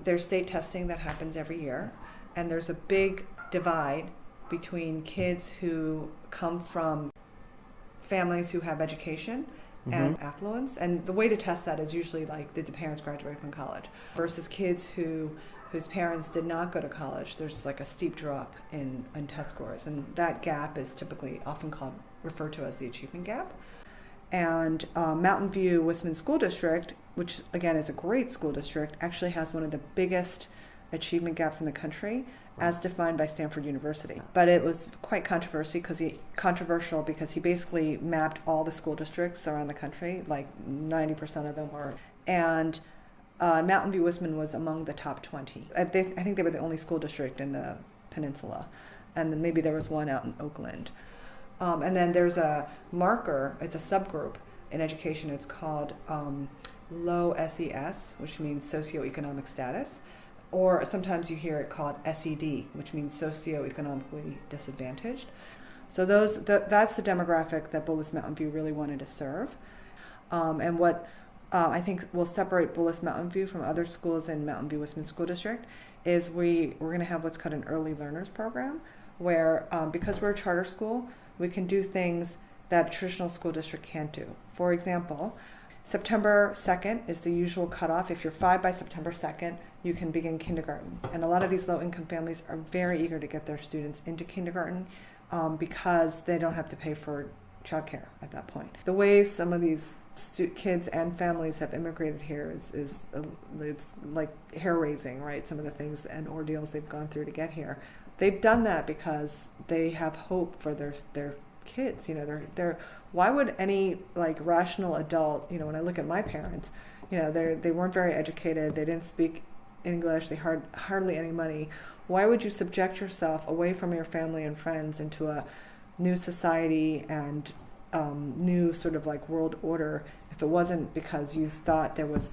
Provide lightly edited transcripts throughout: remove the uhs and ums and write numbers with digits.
There's state testing that happens every year, and there's a big divide between kids who come from families who have education and affluence. And the way to test that is usually like, did the parents graduate from college? Versus kids whose parents did not go to college. There's like a steep drop in test scores. And that gap is typically often referred to as the achievement gap. And Mountain View Wisman School District, which again is a great school district, actually has one of the biggest achievement gaps in the country, as defined by Stanford University. But it was quite controversial because he basically mapped all the school districts around the country, like 90% of them were. And Mountain View Wisman was among the top 20. I think they were the only school district in the peninsula. And then maybe there was one out in Oakland. And then there's a marker, it's a subgroup in education, it's called low SES, which means socioeconomic status. Or sometimes you hear it called SED, which means socioeconomically disadvantaged. So that's the demographic that Bullis Mountain View really wanted to serve. And what I think will separate Bullis Mountain View from other schools in Mountain View Wisman School District is we're going to have what's called an early learners program, where because we're a charter school, we can do things that a traditional school district can't do. For example, September 2nd is the usual cutoff. If you're 5 by September 2nd, you can begin kindergarten. And a lot of these low-income families are very eager to get their students into kindergarten because they don't have to pay for childcare at that point. The way some of these kids and families have immigrated here is it's like hair-raising, right? Some of the things and ordeals they've gone through to get here. They've done that because they have hope for their kids. You know, they're why would any like rational adult, you know, when I look at my parents, you know, they weren't very educated, they didn't speak English, they had hardly any money. Why would you subject yourself away from your family and friends into a new society and new sort of like world order if it wasn't because you thought there was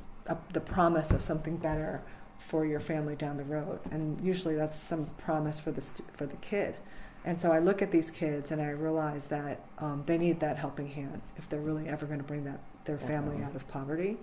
the promise of something better for your family down the road? And usually that's some promise for the kid. And so I look at these kids and I realize that they need that helping hand if they're really ever going to bring their family out of poverty.